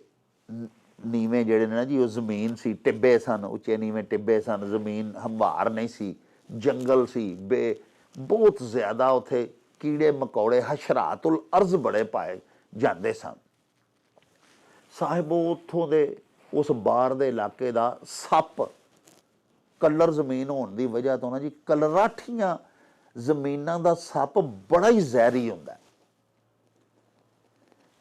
ਨੀਵੇਂ ਜਿਹੜੇ ਨੇ ਨਾ ਜੀ, ਉਹ ਜ਼ਮੀਨ ਸੀ, ਟਿੱਬੇ ਸਨ, ਉੱਚੇ ਨੀਵੇਂ ਟਿੱਬੇ ਸਨ, ਜ਼ਮੀਨ ਹੰਵਾਰ ਨਹੀਂ ਸੀ, ਜੰਗਲ ਸੀ, ਬਹੁਤ ਜ਼ਿਆਦਾ ਉੱਥੇ ਕੀੜੇ ਮਕੌੜੇ, ਹਸ਼ਰਾਤੁਲ ਅਰਜ਼ ਬੜੇ ਪਾਏ ਜਾਂਦੇ ਸਨ। ਸਾਹਿਬੋ ਉੱਥੋਂ ਦੇ ਉਸ ਬਾਰ ਦੇ ਇਲਾਕੇ ਦਾ ਸੱਪ, ਕਲਰ ਜ਼ਮੀਨ ਹੋਣ ਦੀ ਵਜ੍ਹਾ ਤੋਂ ਨਾ ਜੀ, ਕਲਰਾਠੀਆਂ ਜ਼ਮੀਨਾਂ ਦਾ ਸੱਪ ਬੜਾ ਹੀ ਜ਼ਹਿਰੀ ਹੁੰਦਾ।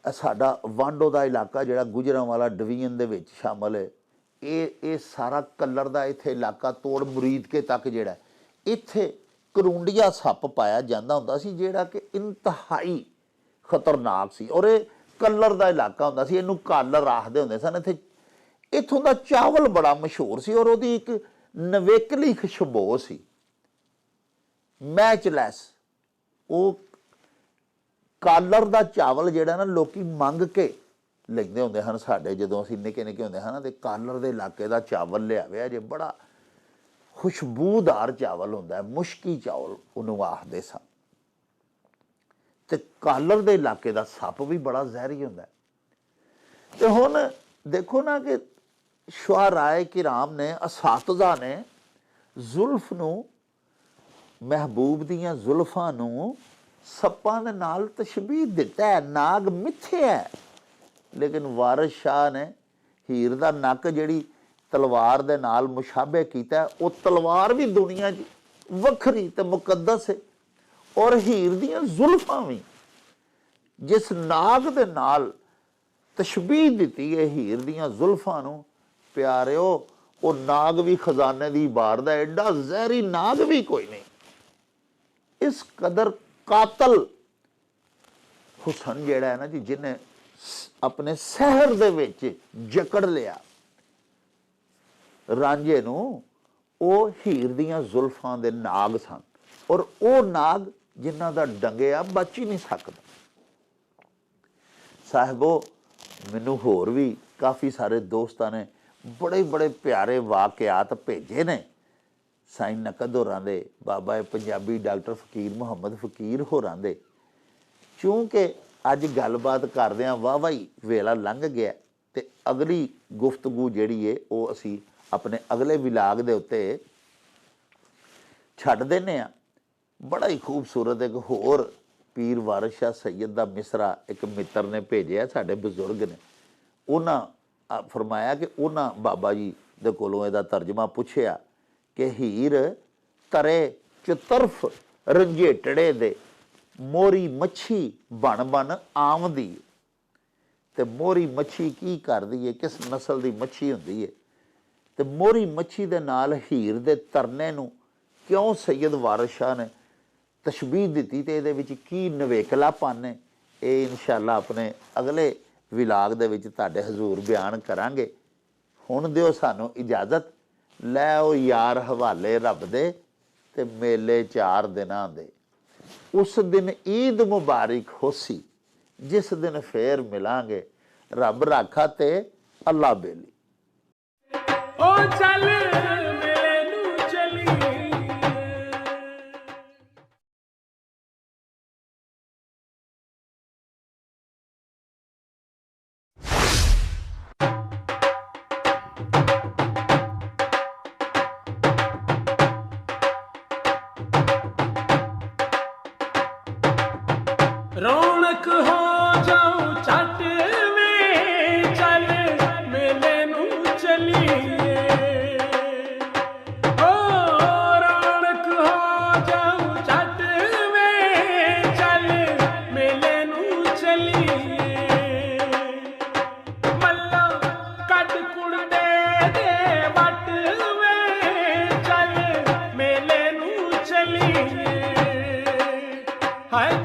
ਸਾਡਾ ਵਾਂਡੋ ਦਾ ਇਲਾਕਾ ਜਿਹੜਾ ਗੁਜਰਾਂਵਾਲਾ ਡਿਵੀਜ਼ਨ ਦੇ ਵਿੱਚ ਸ਼ਾਮਲ ਹੈ, ਇਹ ਸਾਰਾ ਕਲਰ ਦਾ ਇੱਥੇ ਇਲਾਕਾ ਤੋੜ ਮੁਰੀਦਕੇ ਤੱਕ ਜਿਹੜਾ, ਇੱਥੇ ਕਰੂੰਡੀਆ ਸੱਪ ਪਾਇਆ ਜਾਂਦਾ ਹੁੰਦਾ ਸੀ, ਜਿਹੜਾ ਕਿ ਇੰਤਹਾਈ ਖਤਰਨਾਕ ਸੀ। ਔਰ ਇਹ ਕਲਰ ਦਾ ਇਲਾਕਾ ਹੁੰਦਾ ਸੀ, ਇਹਨੂੰ ਕਾਲਰ ਆਖਦੇ ਹੁੰਦੇ ਸਨ। ਇੱਥੇ ਇੱਥੋਂ ਦਾ ਚਾਵਲ ਬੜਾ ਮਸ਼ਹੂਰ ਸੀ ਔਰ ਉਹਦੀ ਇੱਕ ਨਵੇਕਲੀ ਖੁਸ਼ਬੂ ਸੀ, ਮੈਚਲੈਸ। ਉਹ ਕਾਲਰ ਦਾ ਚਾਵਲ ਜਿਹੜਾ ਨਾ ਲੋਕੀ ਮੰਗ ਕੇ ਲੈਂਦੇ ਹੁੰਦੇ ਹਨ। ਸਾਡੇ ਜਦੋਂ ਅਸੀਂ ਨਿੱਕੇ ਨਿੱਕੇ ਹੁੰਦੇ ਹਨ ਤੇ ਕਾਲਰ ਦੇ ਇਲਾਕੇ ਦਾ ਚਾਵਲ ਲਿਆਵੇ ਜੇ, ਬੜਾ ਖੁਸ਼ਬੂਦਾਰ ਚਾਵਲ ਹੁੰਦਾ ਹੈ, ਮੁਸ਼ਕੀ ਚਾਵਲ ਉਹਨੂੰ ਆਖਦੇ ਸਨ। ਤੇ ਕਾਲਰ ਦੇ ਇਲਾਕੇ ਦਾ ਸੱਪ ਵੀ ਬੜਾ ਜ਼ਹਿਰੀ ਹੁੰਦਾ। ਤੇ ਹੁਣ ਦੇਖੋ ਨਾ ਕਿ ਸ਼ੁਆਰਾਏ ਕਿਰਾਮ ਨੇ, ਅਸਾਤਜ਼ਾ ਨੇ ਜ਼ੁਲਫ ਨੂੰ, ਮਹਿਬੂਬ ਦੀਆਂ ਜ਼ੁਲਫਾਂ ਨੂੰ ਸੱਪਾਂ ਦੇ ਨਾਲ ਤਸ਼ਬੀਹ ਦਿੱਤਾ ਹੈ। ਨਾਗ ਮਿੱਥੇ ਹੈ, ਲੇਕਿਨ ਵਾਰਿਸ ਸ਼ਾਹ ਨੇ ਹੀਰ ਦਾ ਨੱਕ ਜਿਹੜੀ ਤਲਵਾਰ ਦੇ ਨਾਲ ਮੁਸ਼ਾਬੇ ਕੀਤਾ, ਉਹ ਤਲਵਾਰ ਵੀ ਦੁਨੀਆ 'ਚ ਵੱਖਰੀ ਤੇ ਮੁਕੱਦਸ ਹੈ, ਔਰ ਹੀਰ ਦੀਆਂ ਜ਼ੁਲਫਾਂ ਵੀ ਜਿਸ ਨਾਗ ਦੇ ਨਾਲ ਤਸ਼ਬੀਹ ਦਿੱਤੀ ਹੈ ਹੀਰ ਦੀਆਂ ਜ਼ੁਲਫਾਂ ਨੂੰ, ਪਿਆਰਿਓ, ਉਹ ਨਾਗ ਵੀ ਖਜ਼ਾਨੇ ਦੀ ਬਾਰਦਾ, ਐਡਾ ਜ਼ਹਿਰੀ ਨਾਗ ਵੀ ਕੋਈ ਨਹੀਂ। ਇਸ ਕਦਰ ਕਾਤਲ ਹੁਸਨ ਜਿਹੜਾ ਹੈ ਨਾ ਜੀ, ਜਿਹਨੇ ਆਪਣੇ ਸਹਿਰ ਦੇ ਵਿੱਚ ਜਕੜ ਲਿਆ ਰਾਂਝੇ ਨੂੰ, ਉਹ ਹੀਰ ਦੀਆਂ ਜ਼ੁਲਫਾਂ ਦੇ ਨਾਗ ਸਨ, ਔਰ ਉਹ ਨਾਗ ਜਿਨ੍ਹਾਂ ਦਾ ਡੰਗਿਆ ਬਚ ਹੀ ਨਹੀਂ ਸਕਦਾ। ਸਾਹਿਬੋ, ਮੈਨੂੰ ਹੋਰ ਵੀ ਕਾਫੀ ਸਾਰੇ ਦੋਸਤਾਂ ਨੇ ਬੜੇ ਬੜੇ ਪਿਆਰੇ ਵਾਕਿਆਤ ਭੇਜੇ ਨੇ ਸਾਈਂ ਨਕਦ ਹੋਰਾਂ ਦੇ, ਬਾਬਾ ਪੰਜਾਬੀ ਡਾਕਟਰ ਫਕੀਰ ਮੁਹੰਮਦ ਫਕੀਰ ਹੋਰਾਂ ਦੇ। ਕਿਉਂਕਿ ਅੱਜ ਗੱਲਬਾਤ ਕਰਦਿਆਂ ਵਾਹ ਹੀ ਵੇਲਾ ਲੰਘ ਗਿਆ, ਤੇ ਅਗਲੀ ਗੁਫ਼ਤਗੂ ਜਿਹੜੀ ਹੈ ਉਹ ਅਸੀਂ ਆਪਣੇ ਅਗਲੇ ਵਿਲਾਗ ਦੇ ਉੱਤੇ ਛੱਡ ਦਿੰਦੇ ਹਾਂ। ਬੜਾ ਹੀ ਖੂਬਸੂਰਤ ਇੱਕ ਹੋਰ ਪੀਰ ਵਾਰਿਸ ਸ਼ਾਹ ਸੈਯਦ ਦਾ ਮਿਸਰਾ ਇੱਕ ਮਿੱਤਰ ਨੇ ਭੇਜਿਆ, ਸਾਡੇ ਬਜ਼ੁਰਗ ਨੇ। ਉਹਨਾਂ ਫਰਮਾਇਆ ਕਿ ਉਹਨਾਂ ਬਾਬਾ ਜੀ ਦੇ ਕੋਲੋਂ ਇਹਦਾ ਤਰਜਮਾ ਪੁੱਛਿਆ ਕਿ ਹੀਰ ਤਰੇ ਚਤਰਫ ਰੰਝੇਟੜੇ ਦੇ ਮੋਰੀ ਮੱਛੀ ਬਣ ਬਣ ਆਮਦੀ। ਤੇ ਮੋਰੀ ਮੱਛੀ ਕੀ ਕਰਦੀ ਹੈ, ਕਿਸ ਨਸਲ ਦੀ ਮੱਛੀ ਹੁੰਦੀ ਹੈ, ਤੇ ਮੋਰੀ ਮੱਛੀ ਦੇ ਨਾਲ ਹੀਰ ਦੇ ਤਰਨੇ ਨੂੰ ਕਿਉਂ ਸੈਯਦ ਵਾਰਿਸ ਸ਼ਾਹ ਨੇ ਤਸ਼ਬੀਹ ਦਿੱਤੀ, ਤੇ ਇਹਦੇ ਵਿੱਚ ਕੀ ਨਵੇਕਲਾਪਨ ਹੈ, ਇਹ ਇਨਸ਼ਾਅੱਲਾ ਆਪਣੇ ਅਗਲੇ ਵਿਲਾਗ ਦੇ ਵਿੱਚ ਤੁਹਾਡੇ ਹਜ਼ੂਰ ਬਿਆਨ ਕਰਾਂਗੇ। ਹੁਣ ਦਿਓ ਸਾਨੂੰ ਇਜਾਜ਼ਤ, ਲੈ ਉਹ ਯਾਰ ਹਵਾਲੇ ਰੱਬ ਦੇ, ਤੇ ਮੇਲੇ 4 ਦਿਨਾਂ ਦੇ। ਉਸ ਦਿਨ ਈਦ ਮੁਬਾਰਕ ਹੋਸੀ, ਜਿਸ ਦਿਨ ਫੇਰ ਮਿਲਾਂਗੇ। ਰੱਬ ਰਾਖਾ ਤੇ ਅੱਲਾ ਬੇਲੀ। ਓ ਚੱਲ ਮੇਲੇ ਨੂੰ ਚਲੀ, ਰੌਣਕ ਹੋ ਜਾਊ ਛੱਟ ਵੇ, ਚੱਲ ਮੇਲੇ ਨੂੰ ਚਲੀਏ। ਓ ਰੌਣਕ ਹੋ ਜਾਊ ਛੱਟ ਵੇ, ਚੱਲ ਮੇਲੇ ਨੂੰ ਚਲੀਏ। ਮੱਲਾ ਕੱਢ ਕੁੜਦੇ ਦੇ ਵੱਟ ਵੇ, ਚੱਲ ਮੇਲੇ ਨੂੰ ਚਲੀਏ। ਹਾਏ